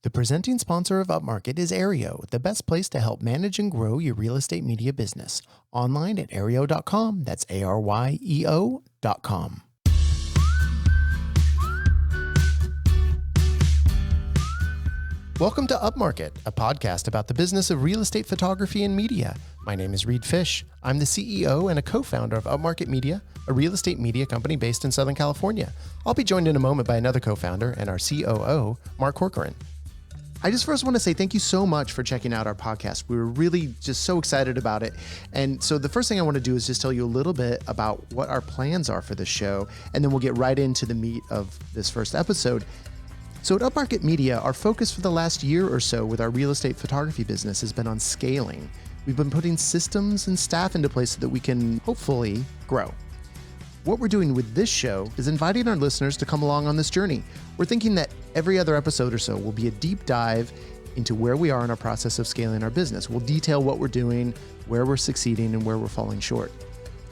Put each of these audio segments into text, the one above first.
The presenting sponsor of Upmarket is Aereo, the best place to help manage and grow your real estate media business. Online at aereo.com. That's ARYEO.com. Welcome to Upmarket, a podcast about the business of real estate photography and media. My name is Reed Fish. I'm the CEO and a co-founder of Upmarket Media, a real estate media company based in Southern California. I'll be joined in a moment by another co-founder and our COO, Mark Corcoran. I just first want to say thank you so much for checking out our podcast. We were really just so excited about it. And so the first thing I want to do is just tell you a little bit about what our plans are for this show, and then we'll get right into the meat of this first episode. So at Upmarket Media, our focus for the last year or so with our real estate photography business has been on scaling. We've been putting systems and staff into place so that we can hopefully grow. What we're doing with this show is inviting our listeners to come along on this journey. We're thinking that every other episode or so will be a deep dive into where we are in our process of scaling our business. We'll detail what we're doing, where we're succeeding, and where we're falling short.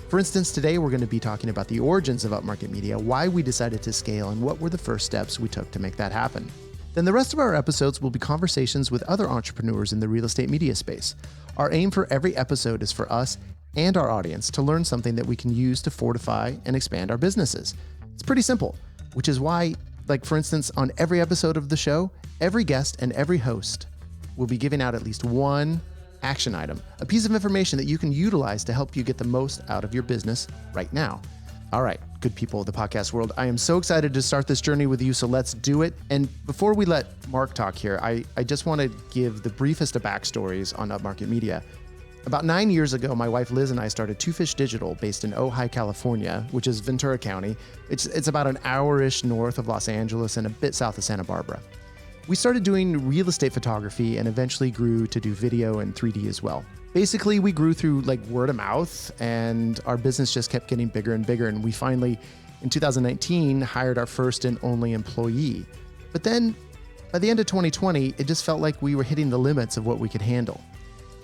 For instance, today we're going to be talking about the origins of Upmarket Media, why we decided to scale, and what were the first steps we took to make that happen. Then the rest of our episodes will be conversations with other entrepreneurs in the real estate media space. Our aim for every episode is for us and our audience to learn something that we can use to fortify and expand our businesses. It's pretty simple, which is why, like for instance, on every episode of the show, every guest and every host will be giving out at least one action item, a piece of information that you can utilize to help you get the most out of your business right now. All right, good people of the podcast world, I am so excited to start this journey with you, so let's do it. And before we let Mark talk here, I just want to give the briefest of backstories on Upmarket Media. About 9 years ago, my wife Liz and I started Two Fish Digital based in Ojai, California, which is Ventura County. It's about an hour-ish north of Los Angeles and a bit south of Santa Barbara. We started doing real estate photography and eventually grew to do video and 3D as well. Basically, we grew through like word of mouth, and our business just kept getting bigger and bigger. And we finally, in 2019, hired our first and only employee. But then by the end of 2020, it just felt like we were hitting the limits of what we could handle.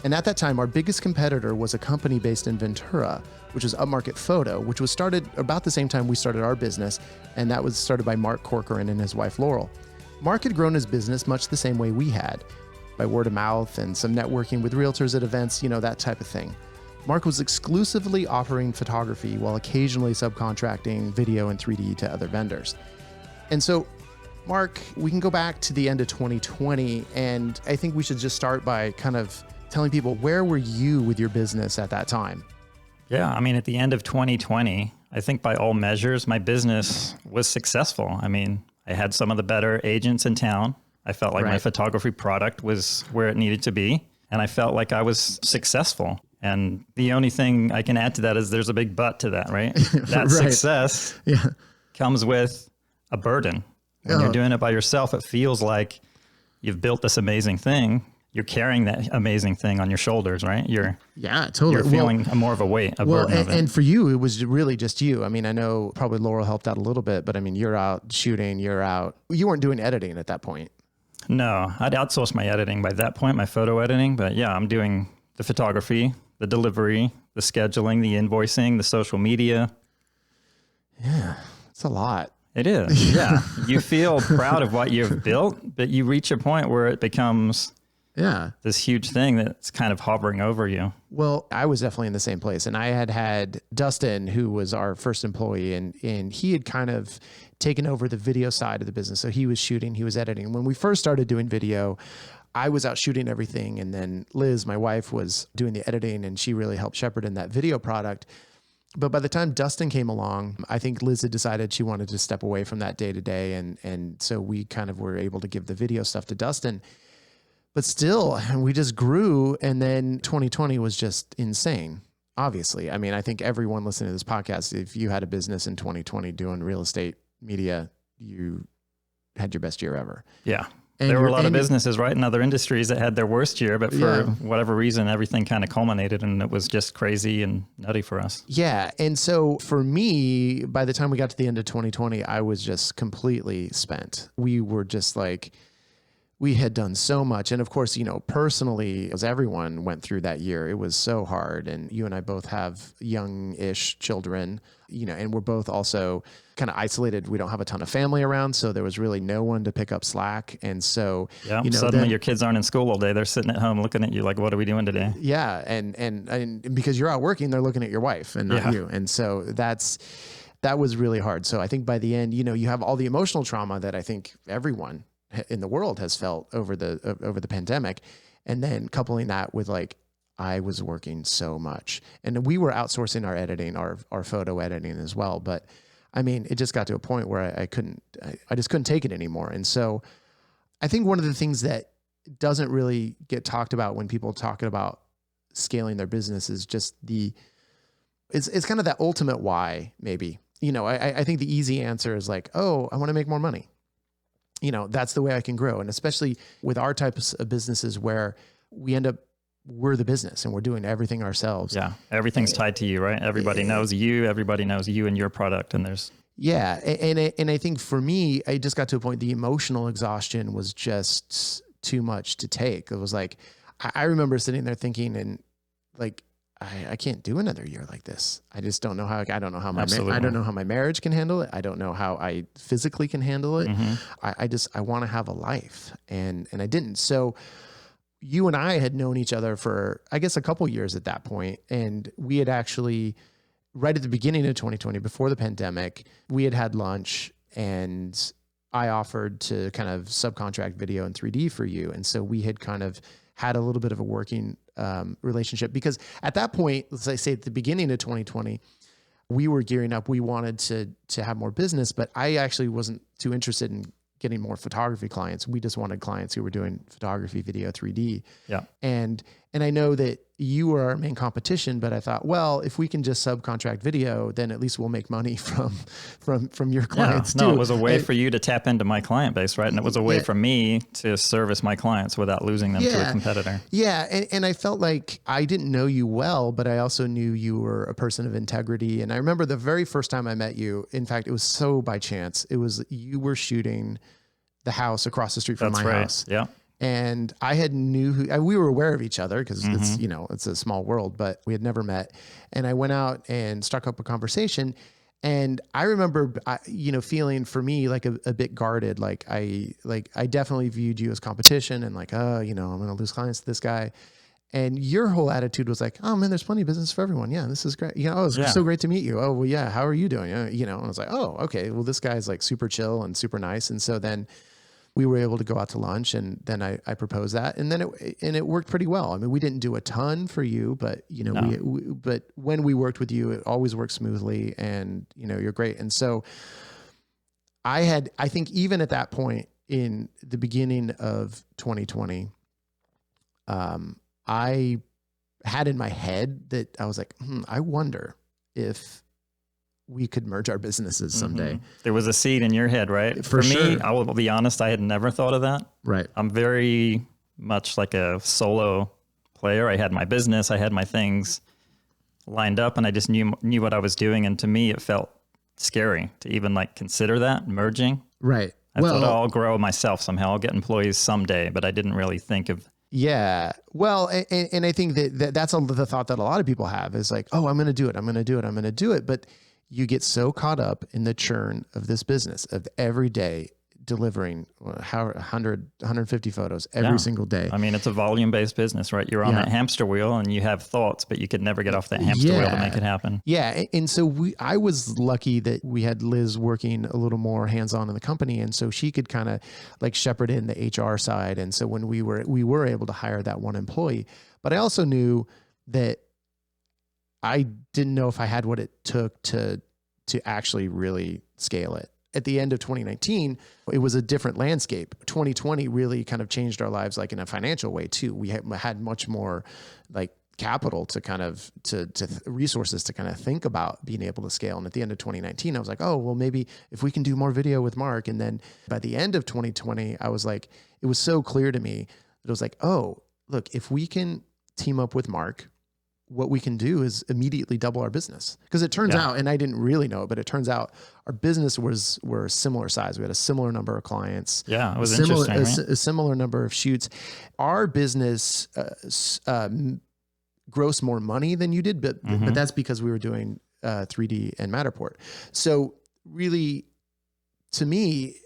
And at that time, our biggest competitor was a company based in Ventura, which was Upmarket Photo, which was started about the same time we started our business. And that was started by Mark Corcoran and his wife, Laurel. Mark had grown his business much the same way we had, by word of mouth and some networking with realtors at events, that type of thing. Mark was exclusively offering photography while occasionally subcontracting video and 3D to other vendors. And so, Mark, we can go back to the end of 2020, and I think we should just start by kind of telling people, where were you with your business at that time? Yeah, at the end of 2020, I think by all measures, my business was successful. I had some of the better agents in town. I felt like my photography product was where it needed to be, and I felt like I was successful. And the only thing I can add to that is there's a big but to that, right? That success comes with a burden. When you're doing it by yourself, it feels like you've built this amazing thing. You're carrying that amazing thing on your shoulders, right? You're feeling more of a weight, burden of it. And for you, it was really just you. I know probably Laurel helped out a little bit, but you're out shooting, you weren't doing editing at that point. No, I'd outsourced my editing by that point, my photo editing. But yeah, I'm doing the photography, the delivery, the scheduling, the invoicing, the social media. Yeah, it's a lot. It is, yeah. You feel proud of what you've built, but you reach a point where it becomes this huge thing that's kind of hovering over you. Well, I was definitely in the same place. And I had Dustin, who was our first employee, and he had kind of taken over the video side of the business. So he was shooting, he was editing. When we first started doing video, I was out shooting everything. And then Liz, my wife, was doing the editing, and she really helped shepherd in that video product. But by the time Dustin came along, I think Liz had decided she wanted to step away from that day to day. And so we kind of were able to give the video stuff to Dustin. But still, we just grew, and then 2020 was just insane, obviously. I think everyone listening to this podcast, if you had a business in 2020 doing real estate media, you had your best year ever. Yeah. There were a lot of businesses, right, in other industries that had their worst year, but for whatever reason, everything kind of culminated, and it was just crazy and nutty for us. Yeah. And so for me, by the time we got to the end of 2020, I was just completely spent. We were just like... we had done so much. And of course, personally, as everyone went through that year, it was so hard. And you and I both have young-ish children, and we're both also kind of isolated. We don't have a ton of family around. So there was really no one to pick up slack. And so, suddenly your kids aren't in school all day. They're sitting at home looking at you like, what are we doing today? Yeah. And because you're out working, they're looking at your wife and not you. And so that was really hard. So I think by the end, you have all the emotional trauma that I think everyone in the world has felt over the pandemic. And then coupling that with I was working so much, and we were outsourcing our editing, our photo editing as well. But I mean, it just got to a point where I just couldn't take it anymore. And so I think one of the things that doesn't really get talked about when people talk about scaling their business is just it's kind of that ultimate why, maybe. I think the easy answer is oh, I want to make more money. That's the way I can grow. And especially with our types of businesses where we're the business and we're doing everything ourselves. Yeah. Everything's tied to you, right? Everybody knows you. Everybody knows you and your product. And there's... Yeah. And I think for me, I just got to a point, the emotional exhaustion was just too much to take. It was I remember sitting there thinking and I can't do another year like this. I just don't know how. I don't know how my marriage can handle it. I don't know how I physically can handle it. I want to have a life, and I didn't. So you and I had known each other for, I guess, a couple years at that point, and we had actually, right at the beginning of 2020, before the pandemic, we had lunch, and I offered to kind of subcontract video and 3D for you, and so we had kind of had a little bit of a working relationship, because at that point, let's say at the beginning of 2020, we were gearing up. We wanted to have more business, but I actually wasn't too interested in getting more photography clients. We just wanted clients who were doing photography, video, 3D. Yeah. And I know that you were our main competition, but I thought, well, if we can just subcontract video, then at least we'll make money from your clients too. No, it was a way for you to tap into my client base, right? And it was a way for me to service my clients without losing them to a competitor. Yeah. And I felt like I didn't know you well, but I also knew you were a person of integrity. And I remember the very first time I met you, in fact, it was so by chance. It was, you were shooting the house across the street from my house. Yeah. And I we were aware of each other because it's a small world, but we had never met. And I went out and struck up a conversation. And I remember, feeling for me like a bit guarded. I definitely viewed you as competition and I'm going to lose clients to this guy. And your whole attitude was oh man, there's plenty of business for everyone. Yeah, this is great. It's so great to meet you. Oh, well, yeah. How are you doing? And I was oh, okay. Well, this guy's super chill and super nice. And so then we were able to go out to lunch, and then I proposed that, and then it worked pretty well. I mean, we didn't do a ton for you, but but when we worked with you, it always worked smoothly, and you're great. And so I think even at that point in the beginning of 2020, I had in my head that I was I wonder if we could merge our businesses someday. There was a seed in your head, right? For me, sure. I will be honest, I had never thought of that. Right. I'm very much like a solo player. I had my business, I had my things lined up, and I just knew what I was doing. And to me, it felt scary to even consider that merging. Right. I thought, I'll grow myself somehow. I'll get employees someday, but I didn't really think of... Yeah. Well, and I think that's the thought that a lot of people have is oh, I'm going to do it. I'm going to do it. I'm going to do it. But you get so caught up in the churn of this business of every day delivering 100, 150 photos every single day. I mean, it's a volume-based business, right? You're on that hamster wheel and you have thoughts, but you could never get off that hamster wheel to make it happen. Yeah. And so I was lucky that we had Liz working a little more hands-on in the company. And so she could kind of shepherd in the HR side. And so when we were able to hire that one employee, but I also knew that I didn't know if I had what it took to actually really scale it. At the end of 2019, it was a different landscape. 2020 really kind of changed our lives in a financial way too. We had much more capital to kind of to resources to kind of think about being able to scale. And at the end of 2019, I was oh, well, maybe if we can do more video with Mark. And then by the end of 2020, I was it was so clear to me that it was oh, look, if we can team up with Mark, what we can do is immediately double our business. Because it turns out, and I didn't really know it, but it turns out our business were similar size. We had a similar number of clients. Yeah, it was interesting, right? A similar number of shoots. Our business grossed more money than you did, but that's because we were doing 3D and Matterport. So really, to me,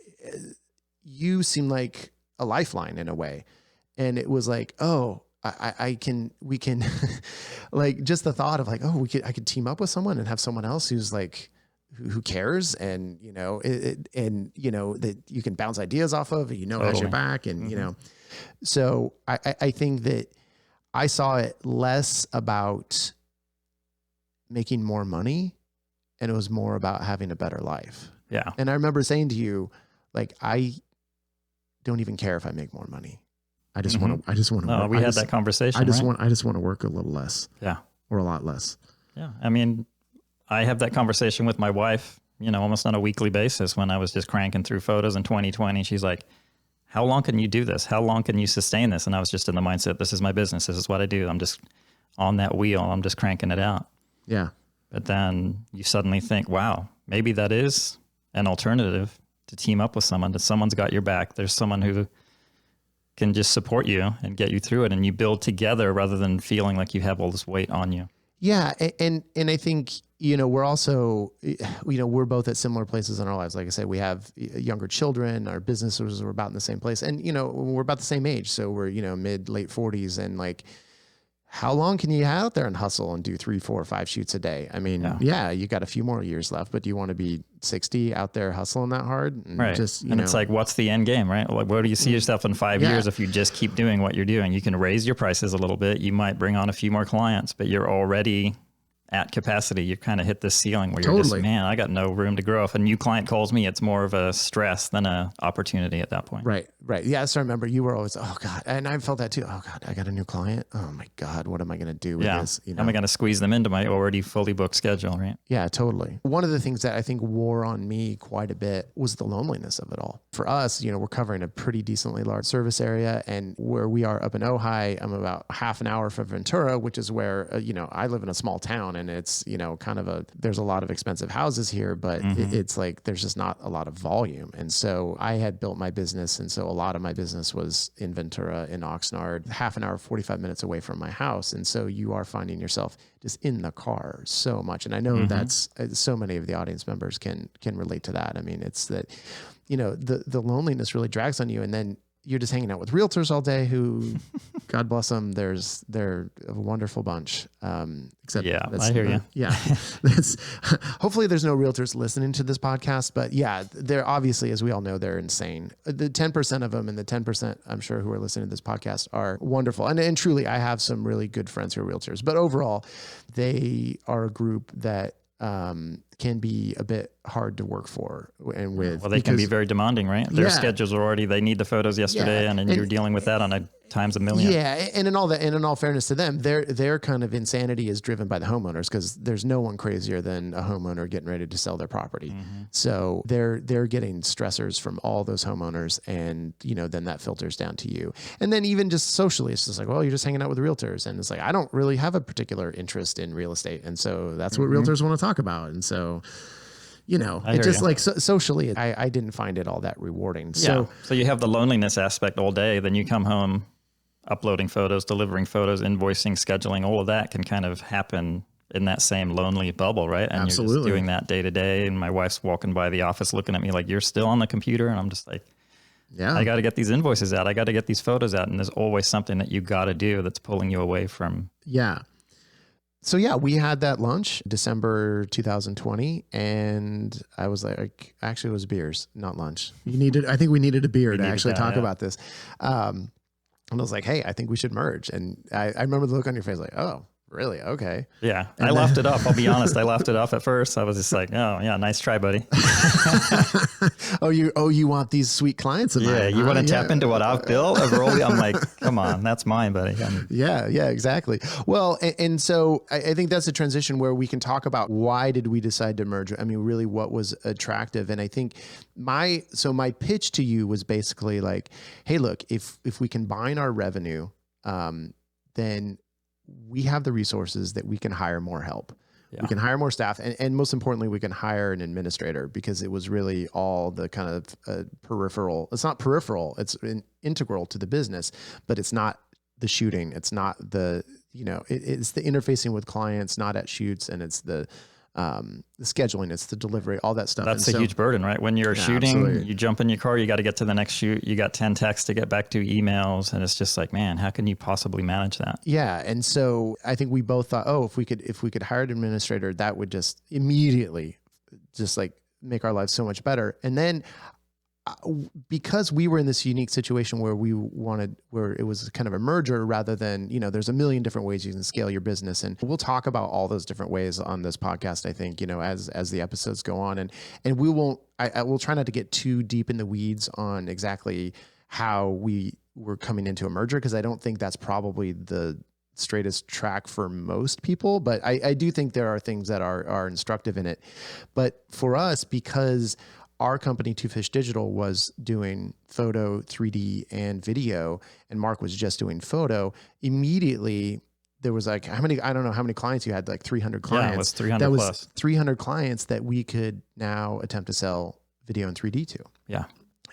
you seem like a lifeline in a way. And it was like, oh, we can like just the thought of like, oh, I could team up with someone and have someone else who's like, who cares. And, that you can bounce ideas off of, has your back and, so I think that I saw it less about making more money and it was more about having a better life. Yeah. And I remember saying to you, like, I don't even care if I make more money. I just want to. No, we had that conversation. I just want to work a little less. Yeah. Or a lot less. Yeah. I mean, I have that conversation with my wife, almost on a weekly basis when I was just cranking through photos in 2020. She's like, how long can you do this? How long can you sustain this? And I was just in the mindset, this is my business. This is what I do. I'm just on that wheel. I'm just cranking it out. Yeah. But then you suddenly think, wow, maybe that is an alternative to team up with someone, that someone's got your back. There's someone who can just support you and get you through it, and you build together rather than feeling like you have all this weight on you. Yeah. And I think, we're also, we're both at similar places in our lives. Like I said, we have younger children, our businesses are about in the same place, and, we're about the same age. So we're, mid, late 40s, and like, how long can you get out there and hustle and do 3, 4, 5 shoots a day? I mean, yeah, you got a few more years left, but do you want to be 60 out there hustling that hard? And right. It's like, what's the end game, right? Like, where do you see yourself in 5 years if you just keep doing what you're doing? You can raise your prices a little bit. You might bring on a few more clients, but you're already at capacity. You've kind of hit this ceiling where you're just, man, I got no room to grow. If a new client calls me, it's more of a stress than a opportunity at that point. Right. Yeah. So I remember you were always, oh God. And I felt that too. Oh God, I got a new client. Oh my God, what am I going to do with this? How am I going to squeeze them into my already fully booked schedule? Right. Yeah, totally. One of the things that I think wore on me quite a bit was the loneliness of it all. For us, we're covering a pretty decently large service area, and where we are up in Ojai, I'm about half an hour from Ventura, which is where, I live in a small town, and it's, there's a lot of expensive houses here, but it's like, there's just not a lot of volume. And so I had built my business. And so a lot of my business was in Ventura, in Oxnard, half an hour, 45 minutes away from my house. And so you are finding yourself just in the car so much. And I know that's so many of the audience members can relate to that. I mean, it's that, the loneliness really drags on you, and then you're just hanging out with realtors all day who, God bless them, they're a wonderful bunch. Except I hear you. Yeah. That's hopefully there's no realtors listening to this podcast, but yeah, they're obviously, as we all know, they're insane. The 10% of them and the 10% I'm sure who are listening to this podcast are wonderful. And truly, I have some really good friends who are realtors, but overall they are a group that can be a bit hard to work for and with. Well, they can be very demanding, right? Their schedules are already, they need the photos yesterday, and you're dealing with that on a times a million. Yeah. And in all fairness to them, their kind of insanity is driven by the homeowners, because there's no one crazier than a homeowner getting ready to sell their property. So they're getting stressors from all those homeowners, and, then that filters down to you. And then even just socially, it's just like, well, you're just hanging out with realtors. And it's like, I don't really have a particular interest in real estate. And so that's what realtors want to talk about. And so, it just like socially, I didn't find it all that rewarding. So you have the loneliness aspect all day. Then you come home, uploading photos, delivering photos, invoicing, scheduling, all of that can kind of happen in that same lonely bubble, right? And absolutely. You're just doing that day to day. And my wife's walking by the office looking at me like, you're still on the computer. And I'm just like, I got to get these invoices out. I got to get these photos out. And there's always something that you got to do that's pulling you away from. Yeah. So yeah, we had that lunch December 2020, and I was like, actually it was beers, not lunch. I think we needed a beer to actually talk about this. And I was like, hey, I think we should merge. And I remember the look on your face like, oh, really? Okay. Yeah. And I laughed it off. I'll be honest. I laughed it off at first. I was just like, oh yeah, nice try, buddy. you want these sweet clients of mine? Yeah. You want to tap into what I've built over all I'm like, come on, that's mine, buddy. Yeah, exactly. Well, and so I think that's a transition where we can talk about why did we decide to merge? I mean, really what was attractive. And I think my pitch to you was basically like, hey, look, if we combine our revenue, then we have the resources that we can hire more help. Yeah. We can hire more staff. And most importantly, we can hire an administrator, because it was really all the kind of peripheral. It's not peripheral. It's integral to the business, but it's not the shooting. It's not the, it's the interfacing with clients, not at shoots. And it's the scheduling, it's the delivery, all that stuff. That's a huge burden, right? When you're shooting, absolutely. You jump in your car, you got to get to the next shoot. You got 10 texts to get back to, emails. And it's just like, man, how can you possibly manage that? Yeah. And so I think we both thought, if we could hire an administrator, that would just immediately just like make our lives so much better. And then because we were in this unique situation where where it was kind of a merger rather than, there's a million different ways you can scale your business. And we'll talk about all those different ways on this podcast, I think, as the episodes go on, and we won't, I will try not to get too deep in the weeds on exactly how we were coming into a merger, because I don't think that's probably the straightest track for most people, but I do think there are things that are instructive in it. But for us, because our company, Two Fish Digital, was doing photo, 3D, and video, and Mark was just doing photo. Immediately, there was like, I don't know how many clients you had, like 300 clients. Yeah, it was 300 that plus. was 300 clients that we could now attempt to sell video and 3D to. Yeah.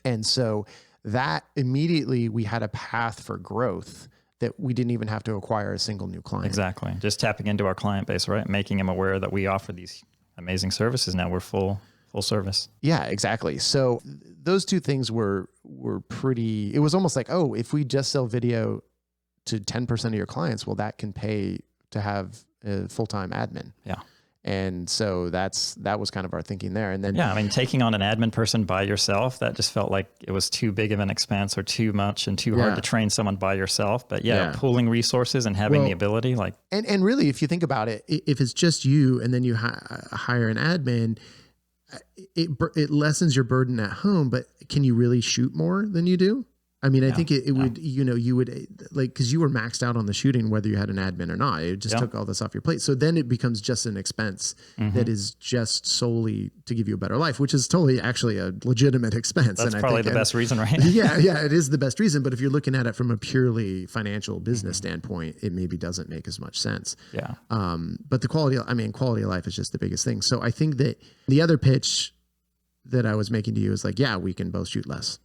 And so that immediately we had a path for growth that we didn't even have to acquire a single new client. Exactly. Just tapping into our client base, right? Making them aware that we offer these amazing services now. We're full service. Yeah, exactly. So those two things were pretty, it was almost like, if we just sell video to 10% of your clients, well, that can pay to have a full-time admin. Yeah. And so that was kind of our thinking there. And then, taking on an admin person by yourself, that just felt like it was too big of an expense or too much and too hard to train someone by yourself. But pooling resources and having the ability, like, and really, if you think about it, if it's just you and then you hire an admin, it lessens your burden at home, but can you really shoot more than you do? I mean, I think it would, you would like, cause you were maxed out on the shooting, whether you had an admin or not, it just took all this off your plate. So then it becomes just an expense that is just solely to give you a better life, which is totally actually a legitimate expense. That's probably the best reason, right? Yeah, it is the best reason. But if you're looking at it from a purely financial business standpoint, it maybe doesn't make as much sense. Yeah. But the quality of life is just the biggest thing. So I think that the other pitch that I was making to you is like, we can both shoot less.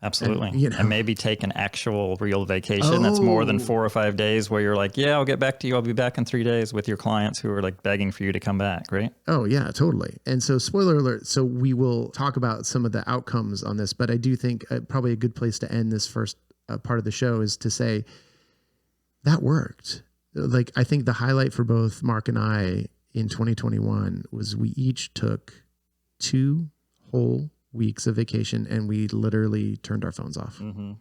Absolutely. And maybe take an actual real vacation that's more than 4 or 5 days where you're like, I'll get back to you. I'll be back in 3 days, with your clients who are like begging for you to come back, right? Oh yeah, totally. And so spoiler alert. So we will talk about some of the outcomes on this, but I do think probably a good place to end this first part of the show is to say that worked. Like, I think the highlight for both Mark and I in 2021 was we each took 2 whole weeks of vacation and we literally turned our phones off. Mm-hmm.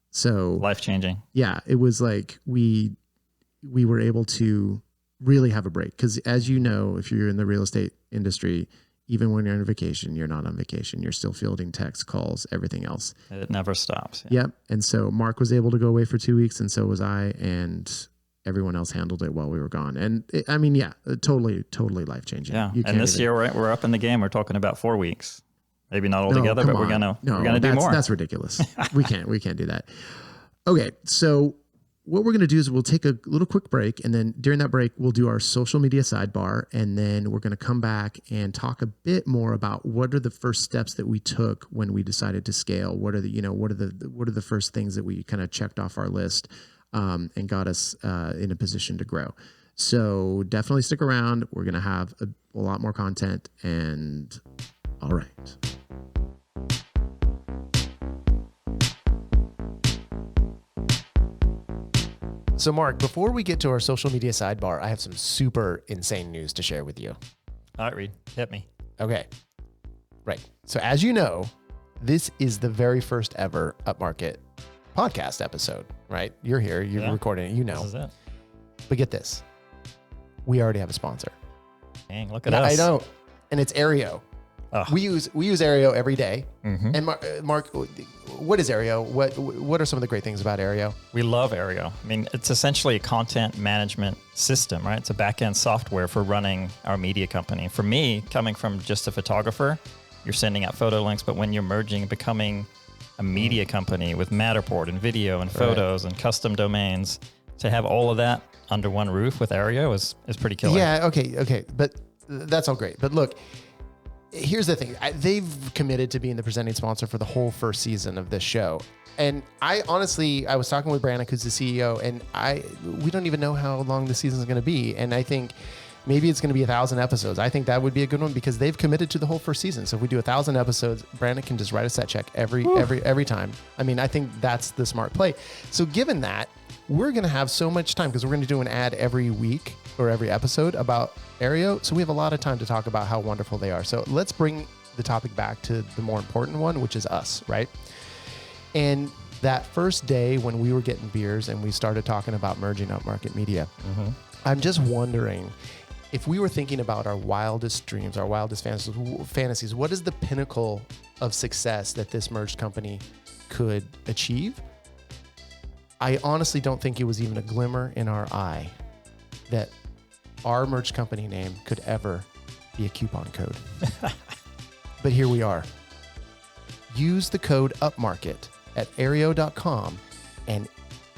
So life-changing. Yeah. It was like, we were able to really have a break. Cause as you know, if you're in the real estate industry, even when you're on vacation, you're not on vacation. You're still fielding texts, calls, everything else. It never stops. Yeah. Yep. And so Mark was able to go away for 2 weeks and so was I, and everyone else handled it while we were gone. And totally life-changing. Yeah. And this year we're up in the game. We're talking about 4 weeks. Maybe not all together, but we're gonna do more. That's ridiculous. we can't do that. Okay, so what we're gonna do is we'll take a little quick break, and then during that break we'll do our social media sidebar, and then we're gonna come back and talk a bit more about what are the first steps that we took when we decided to scale. What are the first things that we kind of checked off our list and got us in a position to grow. So definitely stick around. We're gonna have a lot more content, and all right. So Mark, before we get to our social media sidebar, I have some super insane news to share with you. All right, Reed, hit me. Okay. Right. So as you know, this is the very first ever Upmarket podcast episode, right? You're here, you're recording it, This is it. But get this. We already have a sponsor. Dang, look at us. I know. And it's Aereo. Oh. We use Aereo every day. Mm-hmm. And Mark, what is Aereo? What are some of the great things about Aereo? We love Aereo. I mean, it's essentially a content management system, right? It's a back-end software for running our media company. For me, coming from just a photographer, you're sending out photo links, but when you're merging and becoming a media company with Matterport and video and photos and custom domains, to have all of that under one roof with Aereo is pretty killer. Yeah. Okay. But that's all great. But look, here's the thing. They've committed to being the presenting sponsor for the whole first season of this show. And I was talking with Brannick, who's the CEO, and we don't even know how long the season is going to be. And I think maybe it's going to be 1,000 episodes. I think that would be a good one because they've committed to the whole first season. So if we do 1,000 episodes, Brannick can just write us that check every time. I mean, I think that's the smart play. So given that, we're going to have so much time because we're going to do an ad every week or every episode about Aereo. So we have a lot of time to talk about how wonderful they are. So let's bring the topic back to the more important one, which is us, right? And that first day when we were getting beers and we started talking about merging Upmarket Media, I'm just wondering if we were thinking about our wildest dreams, our wildest fantasies, what is the pinnacle of success that this merged company could achieve? I honestly don't think it was even a glimmer in our eye that our merged company name could ever be a coupon code. But here we are. Use the code UPMARKET at Aereo.com and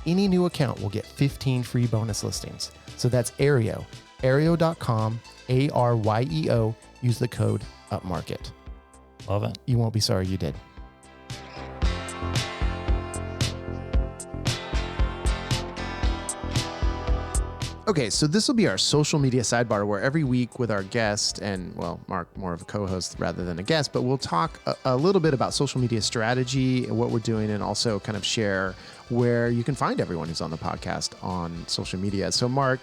any new account will get 15 free bonus listings. So that's Aereo, Aereo.com, Aryeo. Use the code UPMARKET. Love it. You won't be sorry you did. Okay, so this will be our social media sidebar where every week with our guest and, well, Mark, more of a co-host rather than a guest, but we'll talk a little bit about social media strategy and what we're doing and also kind of share where you can find everyone who's on the podcast on social media. So, Mark,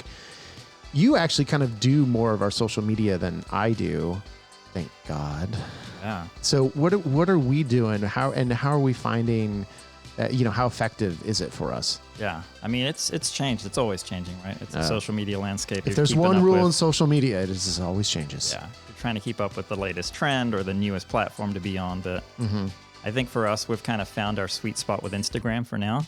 you actually kind of do more of our social media than I do. Thank God. Yeah. So what are we doing? How are we finding... how effective is it for us? Yeah. I mean, it's changed. It's always changing, right? It's a social media landscape. If there's one rule in social media, it is always changes. Yeah. You're trying to keep up with the latest trend or the newest platform to be on. But I think for us, we've kind of found our sweet spot with Instagram for now.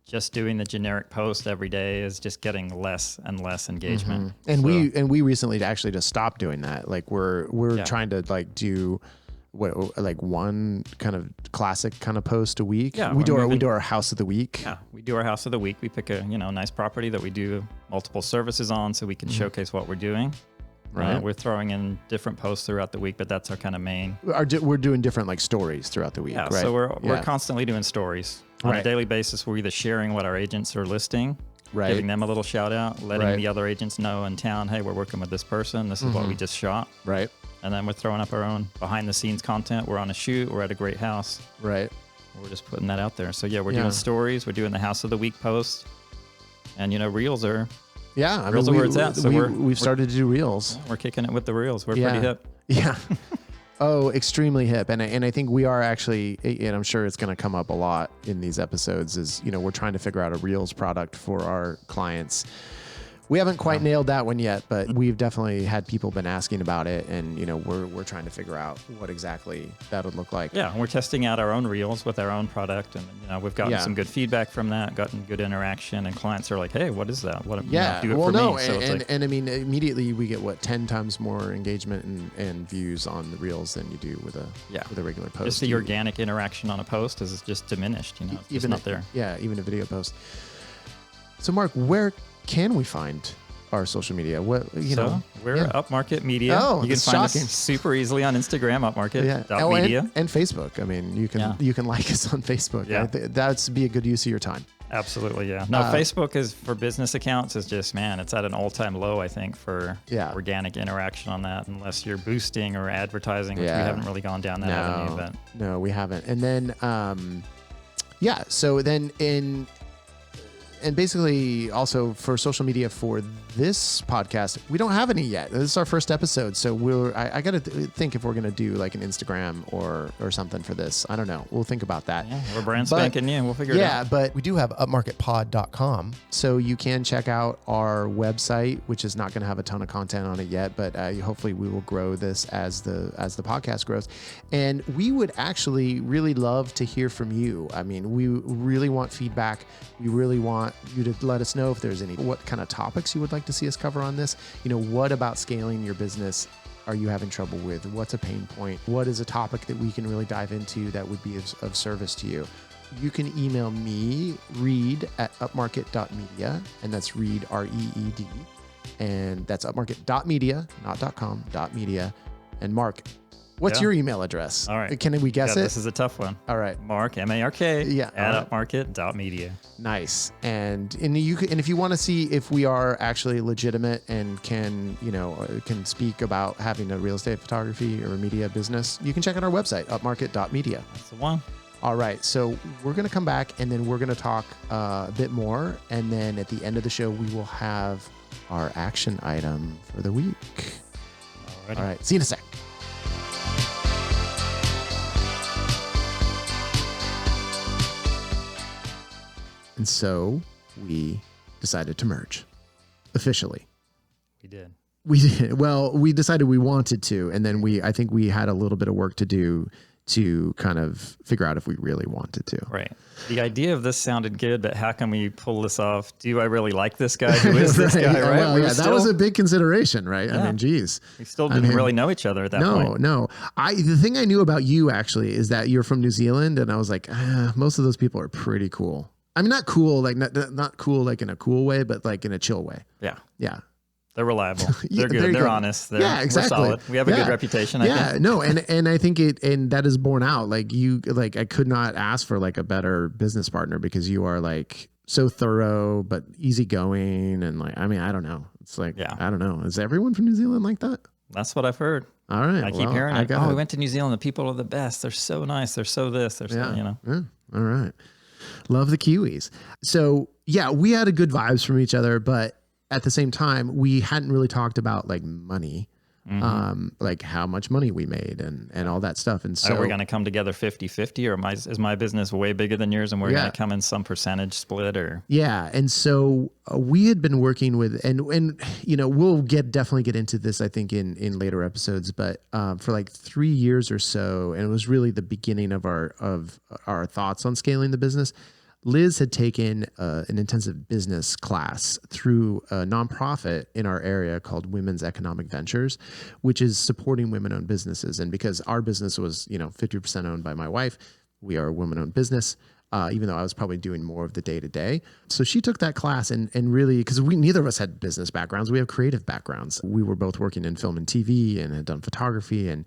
Just doing the generic post every day is just getting less and less engagement. And we recently actually just stopped doing that. Like we're trying to do one kind of classic kind of post a week. Yeah, we do our house of the week. Yeah, we do our house of the week. We pick a nice property that we do multiple services on, so we can showcase what we're doing. Right. We're throwing in different posts throughout the week, but that's our kind of main. We're doing different like stories throughout the week. Yeah, right? So we're constantly doing stories on a daily basis. We're either sharing what our agents are listing, giving them a little shout out, letting the other agents know in town, hey, we're working with this person. This is what we just shot. Right. And then we're throwing up our own behind the scenes content. We're on a shoot. We're at a great house. Right. We're just putting that out there. So yeah, we're doing stories. We're doing the house of the week posts. And reels are reels are where it's at. So we've started to do reels. We're kicking it with the reels. We're pretty hip. Yeah. Oh, extremely hip. And I think we are actually, and I'm sure it's going to come up a lot in these episodes, is, we're trying to figure out a reels product for our clients. We haven't quite nailed that one yet, but we've definitely had people been asking about it, and we're trying to figure out what exactly that would look like. Yeah, we're testing out our own reels with our own product, and we've gotten some good feedback from that, gotten good interaction, and clients are like, "Hey, what is that? What? Do it for me." So and I mean, immediately we get 10 times more engagement and views on the reels than you do with a regular post. Just the organic interaction on a post is just diminished. It's just not there. Yeah, even a video post. So, Mark, where can we find our social media? We're Upmarket Media. Oh, you can find us super easily on Instagram, Upmarket.media. And Facebook. I mean, you can like us on Facebook. Yeah. That's be a good use of your time. Absolutely, yeah. No, Facebook is for business accounts is just, it's at an all-time low, I think, for organic interaction on that, unless you're boosting or advertising, which we haven't really gone down that avenue. But no, we haven't. And then, so then and basically also for social media for this podcast, we don't have any yet. This is our first episode. So I got to think if we're going to do like an Instagram or something for this. I don't know. We'll think about that. Yeah, we're brand spanking new. We'll figure it out. Yeah, but we do have upmarketpod.com. So you can check out our website, which is not going to have a ton of content on it yet, but hopefully we will grow this as the podcast grows. And we would actually really love to hear from you. I mean, we really want feedback. We really want you to let us know if there's what kind of topics you would like to see us cover on this. What about scaling your business are you having trouble with? What's a pain point? What is a topic that we can really dive into that would be of service to you? you can email me, reed@upmarket.media, and that's Reed, R-E-E-D. And that's upmarket.media, not .com, .media. And Mark, what's your email address? All right. Can we guess it? This is a tough one. All right. Mark, M-A-R-K, at upmarket.media. Nice. And if you want to see if we are actually legitimate and can speak about having a real estate photography or a media business, you can check out our website, upmarket.media. That's the one. All right. So we're going to come back and then we're going to talk a bit more. And then at the end of the show, we will have our action item for the week. Alrighty. All right. See you in a sec. And so we decided to merge officially. We did. We did. Well, we decided we wanted to, and then I think we had a little bit of work to do to kind of figure out if we really wanted to. Right. The idea of this sounded good, but how can we pull this off? Do I really like this guy? Who is this guy? Right. Well, that was a big consideration, right? Yeah. I mean, geez. We still didn't really know each other at that point. No. The thing I knew about you actually is that you're from New Zealand, and I was like, most of those people are pretty cool. I mean, not cool, like not cool, like in a cool way, but like in a chill way. Yeah. Yeah. They're reliable. They're good. They're honest. Exactly. We're solid. We have a good reputation. I think. No. And I think that is borne out. Like I could not ask for like a better business partner because you are like so thorough, but easygoing. And like, I mean, I don't know. It's like, I don't know. Is everyone from New Zealand like that? That's what I've heard. All right. I keep hearing it. We went to New Zealand. The people are the best. They're so nice. They're so this. They're so, Yeah. All right. Love the Kiwis. So we had a good vibes from each other, but at the same time, we hadn't really talked about like money, like how much money we made and all that stuff. And so we're going to come together 50-50, or is my business way bigger than yours and we're going to come in some percentage split or? Yeah. And so we had been working with, and we'll definitely get into this, I think in later episodes, but for like 3 years or so, and it was really the beginning of our thoughts on scaling the business. Liz had taken an intensive business class through a nonprofit in our area called Women's Economic Ventures, which is supporting women-owned businesses. And because our business was, 50% owned by my wife, we are a women-owned business, even though I was probably doing more of the day-to-day. So she took that class and really, because neither of us had business backgrounds, we have creative backgrounds. We were both working in film and TV and had done photography, and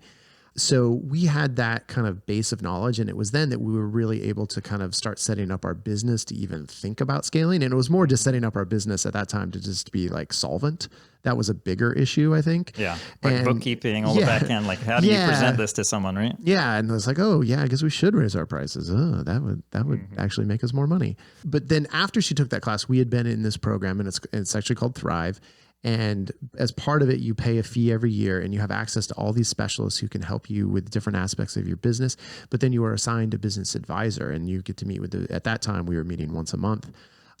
so we had that kind of base of knowledge, and it was then that we were really able to kind of start setting up our business to even think about scaling. And it was more just setting up our business at that time to just be like solvent. That was a bigger issue, I think. Yeah, like bookkeeping, all the back end. Like, how do you present this to someone, right? Yeah, and I was like, I guess we should raise our prices. Oh, that would actually make us more money. But then after she took that class, we had been in this program, and it's actually called Thrive. And as part of it, you pay a fee every year and you have access to all these specialists who can help you with different aspects of your business. But then you are assigned a business advisor, and you get to meet at that time we were meeting once a month.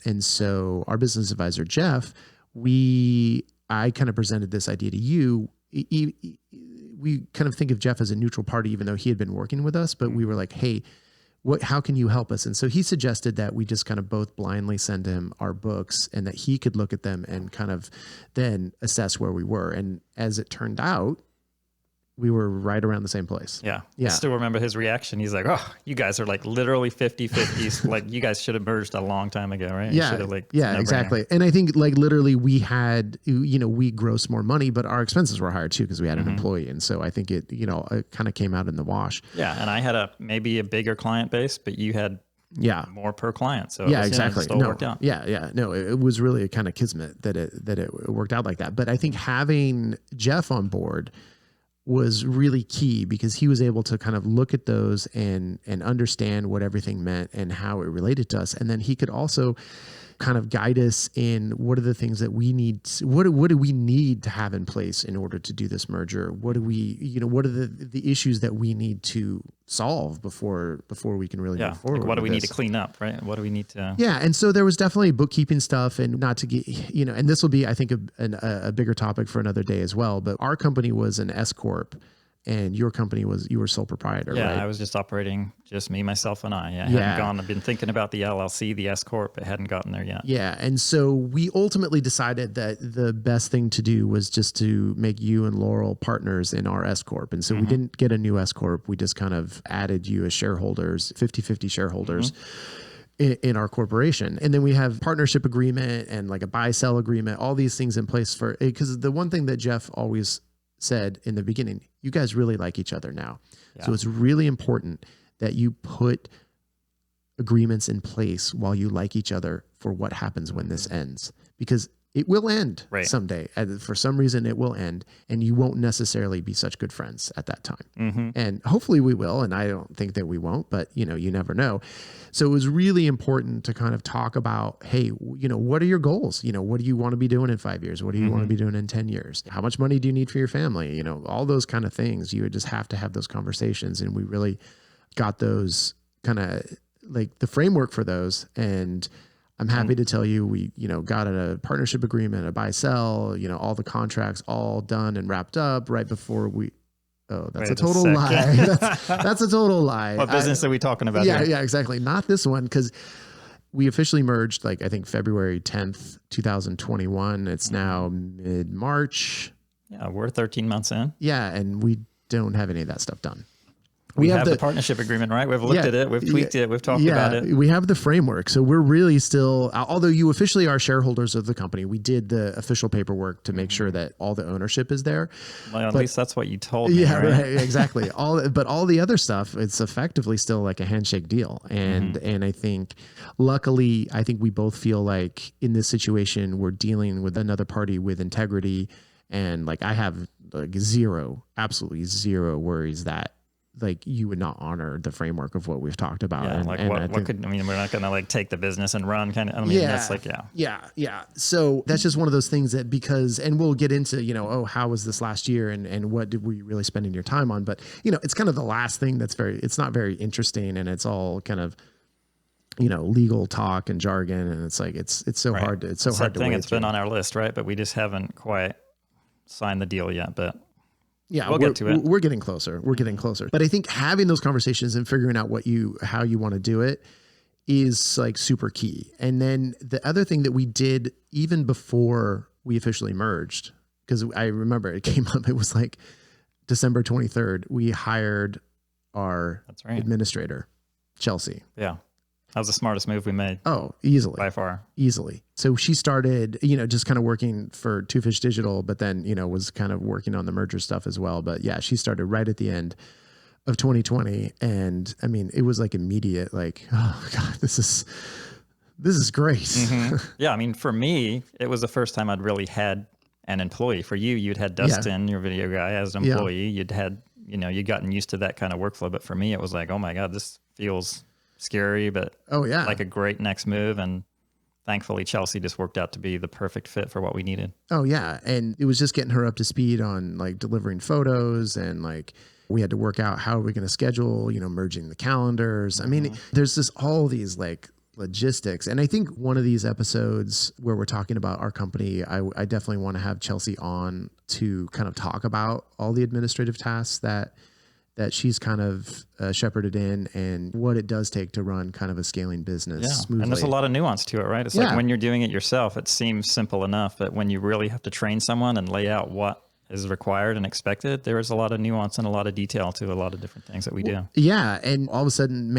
And so our business advisor, Jeff, I kind of presented this idea to you. We kind of think of Jeff as a neutral party, even though he had been working with us, but we were like, hey, how can you help us? And so he suggested that we just kind of both blindly send him our books and that he could look at them and kind of then assess where we were. And as it turned out, we were right around the same place. Yeah. I still remember his reaction. He's like, oh, you guys are like literally 50-50. Like, you guys should have merged a long time ago, right? Yeah, exactly. And I think like literally we had, we grossed more money, but our expenses were higher too because we had an employee. And so I think it kind of came out in the wash. Yeah. And I had maybe a bigger client base, but you had more per client. So exactly. It still worked out. Yeah. No, it was really a kind of kismet that it worked out like that. But I think having Jeff on board was really key because he was able to kind of look at those and understand what everything meant and how it related to us. And then he could also kind of guide us in what are the things that we need, what do we need to have in place in order to do this merger? What are the issues that we need to solve before we can really move forward? Like what do we need to clean up, right? What do we need to... Yeah. And so there was definitely bookkeeping stuff, and not to get, and this will be, I think, a bigger topic for another day as well. But our company was an S Corp and your company you were sole proprietor, yeah, right? I was just operating just me, myself, and I. Yeah, I hadn't gone. I've been thinking about the LLC, the S Corp, but hadn't gotten there yet. Yeah. And so we ultimately decided that the best thing to do was just to make you and Laurel partners in our S Corp. And so we didn't get a new S Corp. We just kind of added you as shareholders, 50-50 shareholders. In our corporation. And then we have partnership agreement and like a buy sell agreement, all these things in place because the one thing that Jeff always said in the beginning, you guys really like each other now. Yeah. So it's really important that you put agreements in place while you like each other for what happens when this ends, because it will end someday. For some reason, it will end, and you won't necessarily be such good friends at that time. And hopefully we will, and I don't think that we won't, but you never know. So it was really important to kind of talk about, hey, what are your goals? What do you want to be doing in 5 years? What do you want to be doing in 10 years? How much money do you need for your family? All those kind of things. You would just have to have those conversations, and we really got those kind of like the framework for those. And I'm happy to tell you, we, got a partnership agreement, a buy sell, all the contracts all done and wrapped up right before we. Oh, that's a total lie. That's a total lie. What business are we talking about? Yeah, yeah, exactly. Not this one, because we officially merged I think February 10th, 2021. It's now mid-March. Yeah, we're 13 months in. Yeah, and we don't have any of that stuff done. We have the partnership agreement, right? We've looked at it. We've tweaked it. We've talked about it. We have the framework. So we're really still, although you officially are shareholders of the company, we did the official paperwork to make sure that all the ownership is there. Well, at least that's what you told me. Yeah, right. Exactly. But all the other stuff, it's effectively still like a handshake deal. And I think, luckily, we both feel like in this situation, we're dealing with another party with integrity. And I have absolutely zero worries that you would not honor the framework of what we've talked about. Yeah, we're not going to take the business and run kind of, that's Yeah. So that's just one of those things that and we'll get into, how was this last year and what did we really spending your time on? But, it's kind of the last thing it's not very interesting, and it's all kind of, legal talk and jargon. And it's it's so hard to, it's been on our list, right? But we just haven't quite signed the deal yet, but yeah, we'll get to it. We're getting closer. But I think having those conversations and figuring out how you want to do it is super key. And then the other thing that we did even before we officially merged, because I remember it came up, it was December 23rd, we hired our administrator, Chelsea. Yeah. That was the smartest move we made. Oh, easily. By far. Easily. So she started, just kind of working for Two Fish Digital, but then, was kind of working on the merger stuff as well. But yeah, she started right at the end of 2020. And it was immediate, oh God, this is great. Yeah. For me, it was the first time I'd really had an employee. For you, you'd had Dustin, your video guy, as an employee. You'd had, you'd gotten used to that kind of workflow. But for me, it was oh my God, this feels scary, but like a great next move. And thankfully Chelsea just worked out to be the perfect fit for what we needed. Oh yeah. And it was just getting her up to speed on delivering photos, and we had to work out how are we going to schedule, merging the calendars. There's just all these logistics. And I think one of these episodes where we're talking about our company, I definitely want to have Chelsea on to kind of talk about all the administrative tasks that she's kind of shepherded in, and what it does take to run kind of a scaling business smoothly. And there's a lot of nuance to it, right? It's when you're doing it yourself, it seems simple enough, but when you really have to train someone and lay out what is required and expected, there is a lot of nuance and a lot of detail to a lot of different things that we do. Yeah. And all of a sudden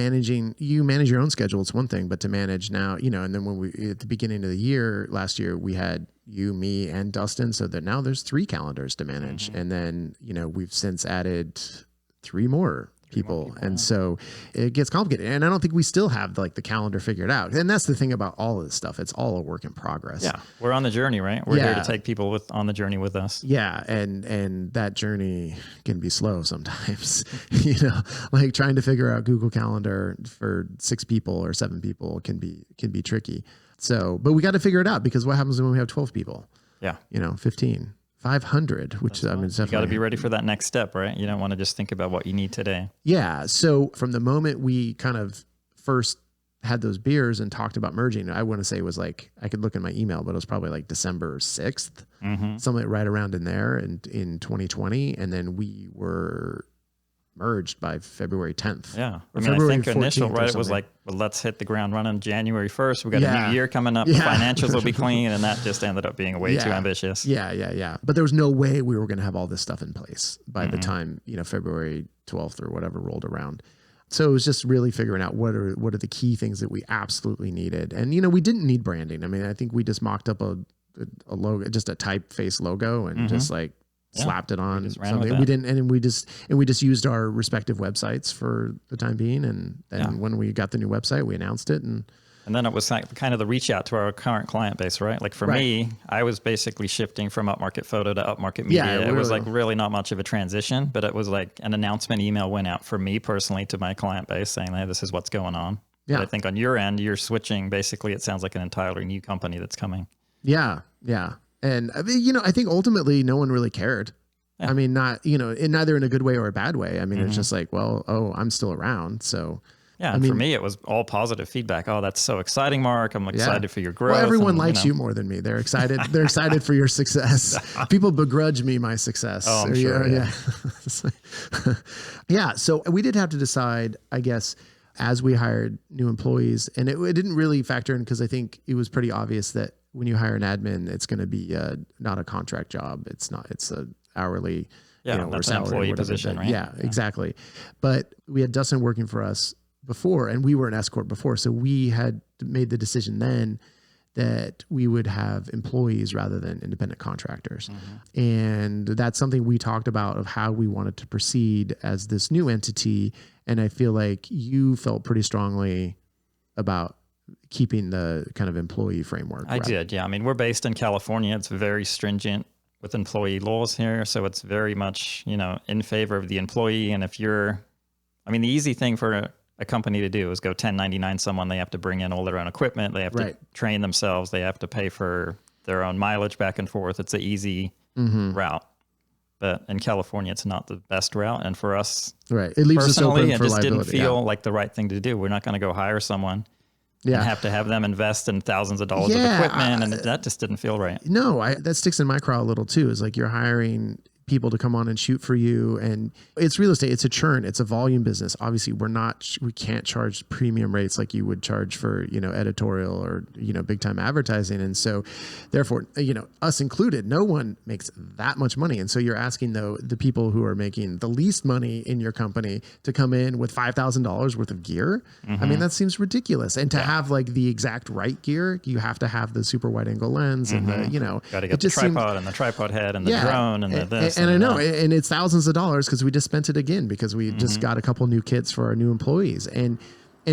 you manage your own schedule. It's one thing, but to manage now, and then when at the beginning of the year, last year, we had you, me, and Dustin. So that now there's 3 calendars to manage. And then, we've since added 3 more people. And so it gets complicated. And I don't think we still have the calendar figured out. And that's the thing about all of this stuff. It's all a work in progress. Yeah. We're on the journey, right? We're here to take people on the journey with us. Yeah. And that journey can be slow sometimes, trying to figure out Google Calendar for 6 people or 7 people can be tricky. So, but we got to figure it out, because what happens when we have 12 people? Yeah. 15. 500, which it's you got to be ready for that next step, right? You don't want to just think about what you need today. Yeah. So from the moment we kind of first had those beers and talked about merging, I want to say it was like, I could look in my email, but it was probably like December 6th, something right around in there, and in 2020. And then we were merged by February 10th. Yeah. I mean, I think initial, right, it was like, well, let's hit the ground running January 1st. We got a new year coming up. The financials will be clean. And that just ended up being way too ambitious. Yeah. But there was no way we were going to have all this stuff in place by the time, February 12th or whatever rolled around. So it was just really figuring out what are the key things that we absolutely needed. And, we didn't need branding. I mean, I think we just mocked up a logo, just a typeface logo, and just like slapped it on something. We didn't, and we just used our respective websites for the time being. And then when we got the new website, we announced it. And then it was kind of the reach out to our current client base, right? Like for me, I was basically shifting from Upmarket Photo to Upmarket Media. Yeah, it was like really not much of a transition, but it was like an announcement email went out for me personally to my client base saying, hey, this is what's going on. Yeah. But I think on your end, you're switching. Basically, it sounds like an entirely new company that's coming. Yeah. And I mean, I think ultimately no one really cared. Yeah. I mean, not, neither in a good way or a bad way. I mean, it's just like, well, I'm still around. So yeah, and for me, it was all positive feedback. Oh, that's so exciting, Mark. I'm excited for your growth. Well, everyone likes you more than me. They're excited. They're excited for your success. People begrudge me my success. Oh, I'm sure. Yeah. So we did have to decide, I guess, as we hired new employees, and it didn't really factor in because I think it was pretty obvious that when you hire an admin, it's going to be not a contract job. It's a hourly, that's an employee position, right? Yeah, exactly. But we had Dustin working for us before, and we were an S-corp before. So we had made the decision then that we would have employees rather than independent contractors. And that's something we talked about of how we wanted to proceed as this new entity. And I feel like you felt pretty strongly about keeping the kind of employee framework. I did. Yeah. I mean, we're based in California. It's very stringent with employee laws here. So it's very much, in favor of the employee. And the easy thing for a company to do is go 1099 someone. They have to bring in all their own equipment. They have to train themselves. They have to pay for their own mileage back and forth. It's an easy route. But in California, it's not the best route. And for us, it leaves us open it for just liability. didn't feel like the right thing to do. We're not going to go hire someone and have to have them invest in thousands of dollars of equipment. And that just didn't feel right. No, that sticks in my craw a little too. Is like you're hiring people to come on and shoot for you, and it's real estate. It's a churn. It's a volume business. Obviously, we can't charge premium rates like you would charge for editorial or big time advertising, and so therefore us included, no one makes that much money, and so you're asking the people who are making the least money in your company to come in with $5,000 worth of gear. I mean, that seems ridiculous, and to have like the exact right gear, you have to have the super wide angle lens and the got to get the tripod and the tripod head and the drone and the this. And I know, and it's thousands of dollars because we just spent it again because we just got a couple new kits for our new employees. And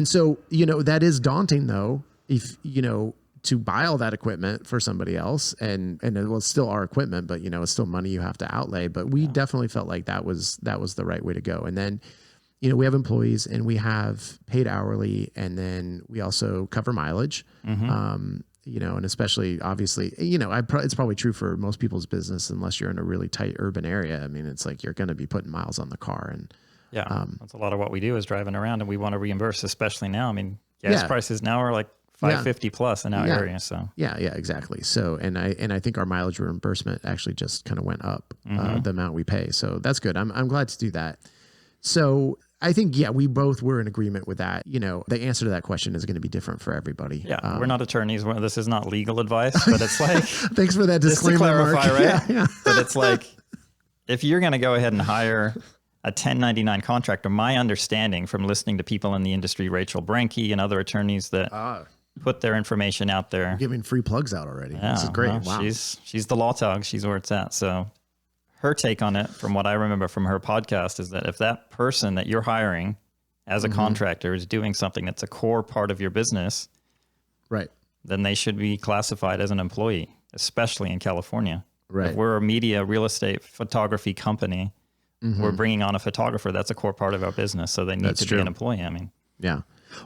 so, that is daunting though, if, to buy all that equipment for somebody else and it was still our equipment, but it's still money you have to outlay. But we definitely felt like that was the right way to go. And then, we have employees and we have paid hourly, and then we also cover mileage. And especially obviously, it's probably true for most people's business, unless you're in a really tight urban area. I mean, it's like, you're going to be putting miles on the car, and that's a lot of what we do is driving around, and we want to reimburse, especially now. I mean, gas prices now are like $5.50 plus in our area. So exactly. So, and I think our mileage reimbursement actually just kind of went up, the amount we pay. So that's good. I'm glad to do that. So I think, we both were in agreement with that. The answer to that question is going to be different for everybody. Yeah, we're not attorneys. This is not legal advice, but it's like... Thanks for that disclaimer, just to clarify, Mark. Right? Yeah. But it's like, if you're going to go ahead and hire a 1099 contractor, my understanding from listening to people in the industry, Rachel Branke and other attorneys that put their information out there... I'm giving free plugs out already. This is great. Well, wow. She's the law dog. She's where it's at. So... her take on it, from what I remember from her podcast, is that if that person that you're hiring as a contractor is doing something that's a core part of your business, then they should be classified as an employee, especially in California. Right. If we're a media, real estate, photography company, we're bringing on a photographer. That's a core part of our business. So they need to be an employee. I mean,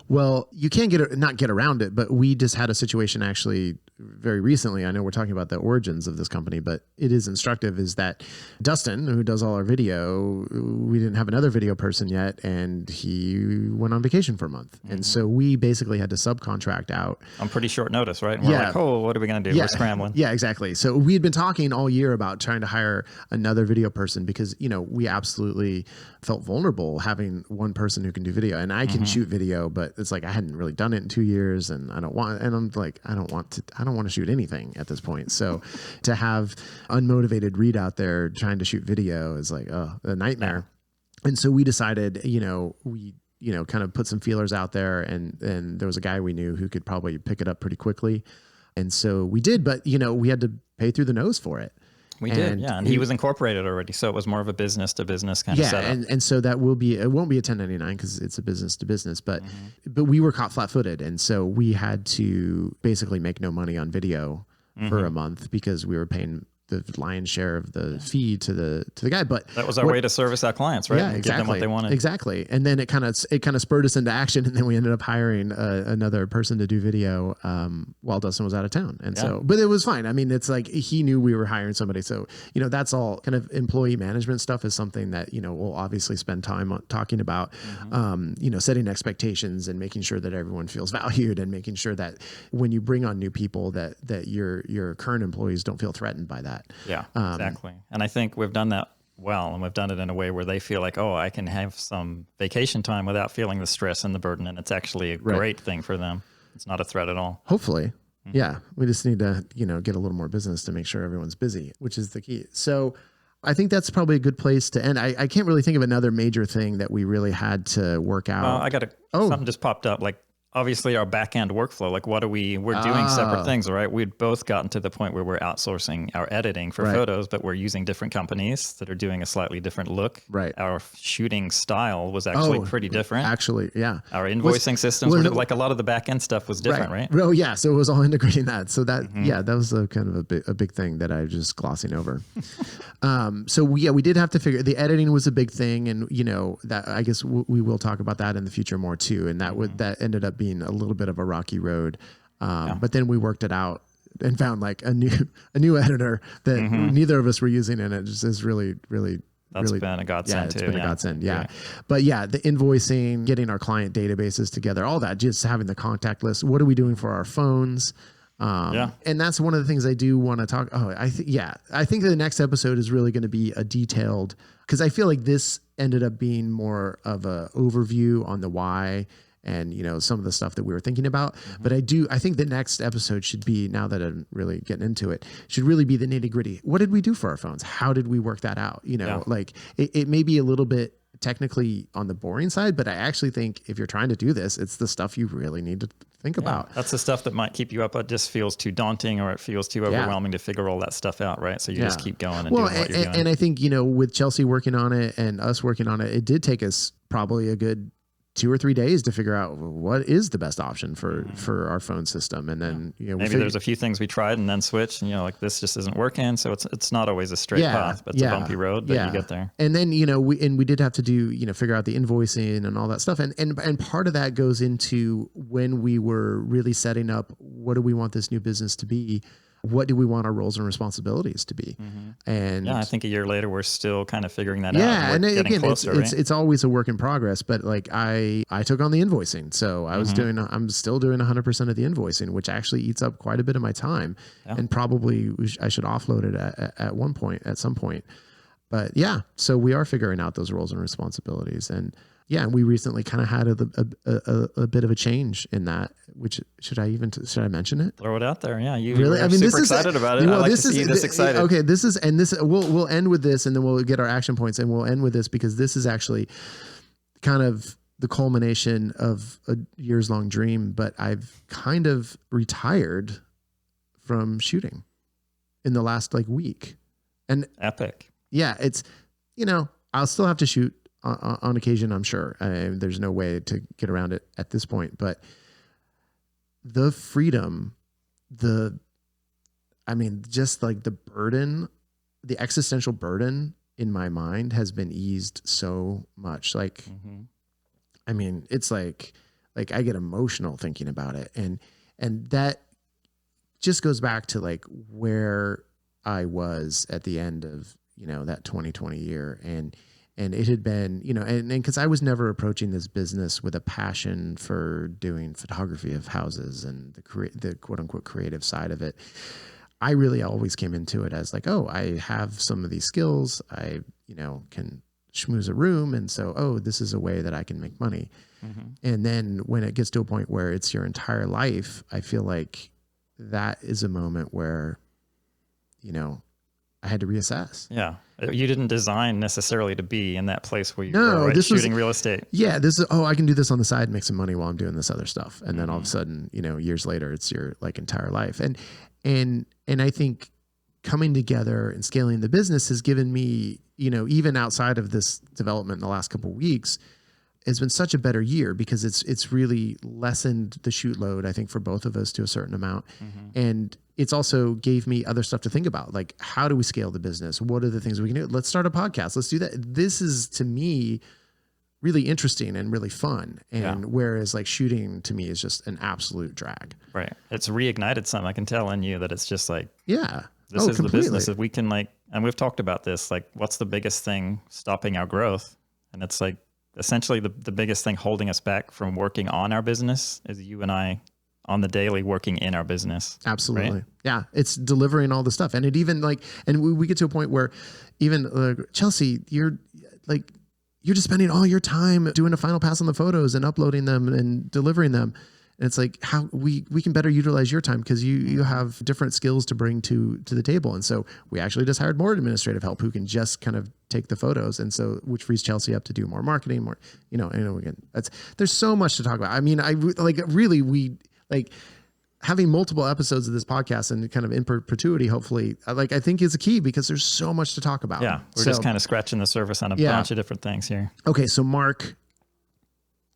Well, you can't not get around it, but we just had a situation actually very recently, I know we're talking about the origins of this company, but it is instructive, is that Dustin, who does all our video, we didn't have another video person yet, and he went on vacation for a month. And so we basically had to subcontract out. On pretty short notice, right? And we're like, oh, what are we going to do? We're scrambling. Yeah, exactly. So we had been talking all year about trying to hire another video person because, we absolutely felt vulnerable having one person who can do video. And I can shoot video, but it's like I hadn't really done it in 2 years, and I'm like, I don't want to shoot anything at this point. So to have unmotivated Reed out there trying to shoot video is like a nightmare. Yeah. And so we decided, we kind of put some feelers out there, and there was a guy we knew who could probably pick it up pretty quickly. And so we did, but we had to pay through the nose for it. We did, yeah. And he was incorporated already. So it was more of a business to business kind of setup. And so that it won't be a 1099 because it's a business to business, but we were caught flat footed. And so we had to basically make no money on video for a month because we were paying the lion's share of the fee to the guy. But that was our way to service our clients, right? Yeah, exactly. Give them what they wanted. Exactly. And then it kind of spurred us into action. And then we ended up hiring another person to do video while Dustin was out of town. And so, but it was fine. I mean, it's like he knew we were hiring somebody. So, that's all kind of employee management stuff is something that, we'll obviously spend time on talking about, setting expectations and making sure that everyone feels valued, and making sure that when you bring on new people that your current employees don't feel threatened by that. Yeah, exactly. And I think we've done that well, and we've done it in a way where they feel like, oh, I can have some vacation time without feeling the stress and the burden. And it's actually a great thing for them. It's not a threat at all. Hopefully. Yeah. We just need to, get a little more business to make sure everyone's busy, which is the key. So I think that's probably a good place to end. I can't really think of another major thing that we really had to work out. I got something just popped up. Like, obviously our back end workflow, like we're doing separate things, right? We'd both gotten to the point where we're outsourcing our editing for photos, but we're using different companies that are doing a slightly different look. Right. Our shooting style was actually pretty different. Actually, yeah. Our invoicing systems were like a lot a lot of the back end stuff was different, right? Oh yeah. So it was all integrating that. So that, that was a kind of a big thing that I was just glossing over. So we did have to figure, the editing was a big thing, and that I guess we will talk about that in the future more too. And that ended up being a little bit of a rocky road. But then we worked it out and found like a new editor that neither of us were using, and it just is really That's been a godsend too. It's been a godsend. Yeah. But the invoicing, getting our client databases together, all that, just having the contact list. What are we doing for our phones? And that's one of the things I do want to talk. I think the next episode is really going to be a detailed, because I feel like this ended up being more of a overview on the why and some of the stuff that we were thinking about. But I think the next episode should be, now that I'm really getting into it, should really be the nitty gritty. What did we do for our phones? How did we work that out? Like it may be a little bit technically on the boring side, but I actually think if you're trying to do this, it's the stuff you really need to think about. That's the stuff that might keep you up. It just feels too daunting, or it feels too overwhelming to figure all that stuff out, right? So you just keep going and doing what you're doing. And I think, with Chelsea working on it and us working on it, it did take us probably a good 2 or 3 days to figure out what is the best option for our phone system. And then, maybe there's a few things we tried and then switched, and like this just isn't working. So it's not always a straight path, but it's a bumpy road, but you get there. And then, we did have to do, figure out the invoicing and all that stuff. And part of that goes into when we were really setting up, what do we want this new business to be? What do we want our roles and responsibilities to be? And I think a year later, we're still kind of figuring that out. Yeah. And again, it's always a work in progress, but like I took on the invoicing. So I'm still doing 100% of the invoicing, which actually eats up quite a bit of my time, and probably I should offload it at some point. But so we are figuring out those roles and responsibilities. And we recently kind of had a bit of a change in that, which should I mention it? Throw it out there. Yeah. You really? I mean, super excited about it. I like to see you this excited. Okay. We'll end with this, and then we'll get our action points, and we'll end with this because this is actually kind of the culmination of a years long dream, but I've kind of retired from shooting in the last week. And epic. Yeah. It's, I'll still have to shoot on occasion, I'm sure. There's no way to get around it at this point, but the freedom, just like the burden, the existential burden in my mind has been eased so much. It's like I get emotional thinking about it, and that just goes back to like where I was at the end of, that 2020 year. And it had been, and because I was never approaching this business with a passion for doing photography of houses and the quote unquote creative side of it. I really always came into it as like, oh, I have some of these skills. I, can schmooze a room. And so, this is a way that I can make money. Mm-hmm. And then when it gets to a point where it's your entire life, I feel like that is a moment where, I had to reassess. Yeah. You didn't design necessarily to be in that place where you were shooting real estate. Yeah. I can do this on the side, make some money while I'm doing this other stuff. And then all of a sudden, years later, it's your like entire life. And I think coming together and scaling the business has given me, even outside of this development in the last couple of weeks, has been such a better year because it's really lessened the shoot load, I think, for both of us to a certain amount. Mm-hmm. And it's also gave me other stuff to think about. Like, how do we scale the business? What are the things we can do? Let's start a podcast. Let's do that. This is, to me, really interesting and really fun. And whereas like shooting to me is just an absolute drag. Right. It's reignited something. I can tell in you that it's just like, this is completely. The business that we can like, and we've talked about this, like what's the biggest thing stopping our growth? And it's like, essentially the biggest thing holding us back from working on our business is you and I on the daily working in our business. Absolutely. Right? Yeah. It's delivering all the stuff. And it even like, and we get to a point where even Chelsea, you're just spending all your time doing a final pass on the photos and uploading them and delivering them. And it's like how we can better utilize your time because you have different skills to bring to the table. And so we actually just hired more administrative help who can just kind of take the photos. And so, which frees Chelsea up to do more marketing, more, there's so much to talk about. I mean, we having multiple episodes of this podcast and kind of in perpetuity, hopefully, I think is a key because there's so much to talk about. Yeah. We're just kind of scratching the surface on a bunch of different things here. Okay. So Mark,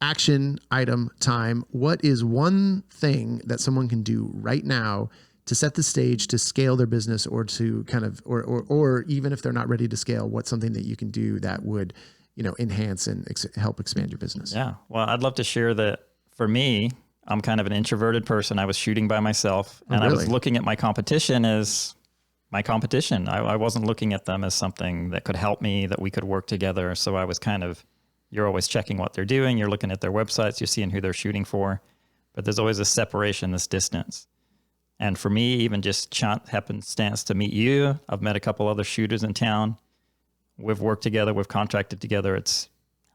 action item time. What is one thing that someone can do right now to set the stage to scale their business or to kind of, or even if they're not ready to scale, what's something that you can do that would, enhance and help expand your business? Yeah. Well, I'd love to share that for me, I'm kind of an introverted person. I was shooting by myself and really? I was looking at my competition as my competition. I wasn't looking at them as something that could help me, that we could work together. So I was kind of, you're always checking what they're doing. You're looking at their websites. You're seeing who they're shooting for. But there's always a separation, this distance. And for me, even just happenstance to meet you, I've met a couple other shooters in town. We've worked together. We've contracted together. It's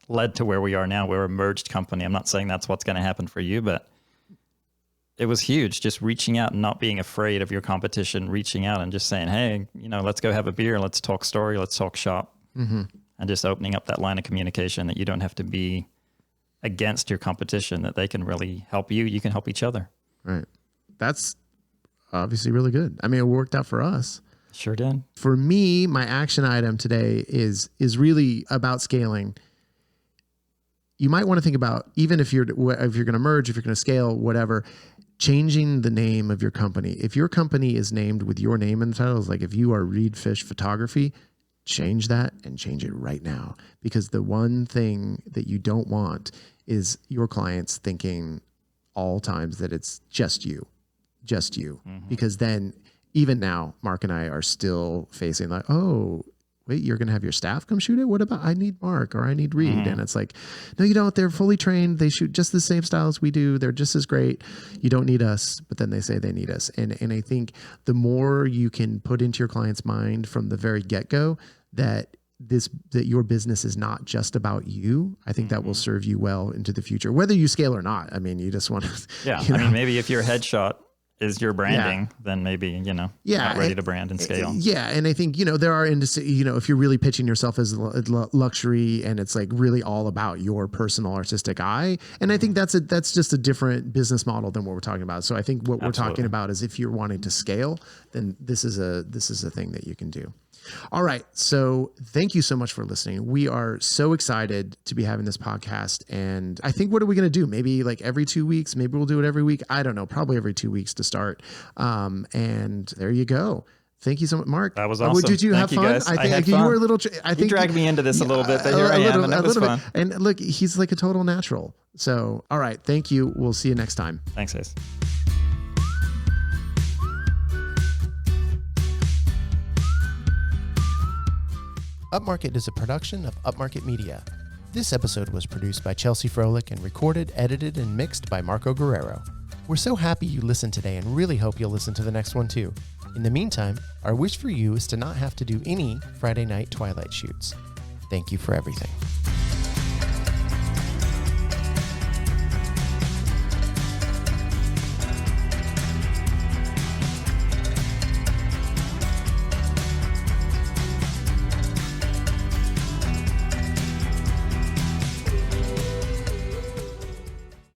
led to where we are now. We're a merged company. I'm not saying that's what's going to happen for you, but it was huge. Just reaching out and not being afraid of your competition, reaching out and just saying, hey, let's go have a beer. Let's talk story. Let's talk shop. Mm-hmm. And just opening up that line of communication that you don't have to be against your competition, that they can really help you. You can help each other. Right. That's obviously really good. I mean, it worked out for us. Sure did. For me, my action item today is really about scaling. You might want to think about, even if you're going to merge, if you're going to scale, whatever, changing the name of your company. If your company is named with your name in the title, like if you are Reed Fish Photography, change that and change it right now. Because the one thing that you don't want is your clients thinking all times that it's just you. Mm-hmm. Because then even now, Mark and I are still facing like, oh, wait, you're going to have your staff come shoot it? What about, I need Mark or I need Reed. Mm-hmm. And it's like, no, you don't. They're fully trained. They shoot just the same style as we do. They're just as great. You don't need us, but then they say they need us. And I think the more you can put into your client's mind from the very get-go that your business is not just about you, I think that will serve you well into the future, whether you scale or not. I mean, you just want to, I mean, maybe if your headshot is your branding, then maybe, not ready to brand and scale. Yeah. And I think, there are industry, if you're really pitching yourself as luxury and it's like really all about your personal artistic eye. And I think that's just a different business model than what we're talking about. So I think what we're talking about is if you're wanting to scale, then this is a thing that you can do. All right. So thank you so much for listening. We are so excited to be having this podcast. And I think, what are we going to do? Maybe like every 2 weeks, maybe we'll do it every week. I don't know, probably every 2 weeks to start. And there you go. Thank you so much, Mark. That was awesome. Did you have fun? Guys. I think you were a little, you dragged me into this a little bit, but here I am. And that was fun. And look, he's like a total natural. So, all right. Thank you. We'll see you next time. Thanks, guys. Upmarket is a production of Upmarket Media. This episode was produced by Chelsea Froelich and recorded, edited, and mixed by Marco Guerrero. We're so happy you listened today and really hope you'll listen to the next one too. In the meantime, our wish for you is to not have to do any Friday night Twilight shoots. Thank you for everything.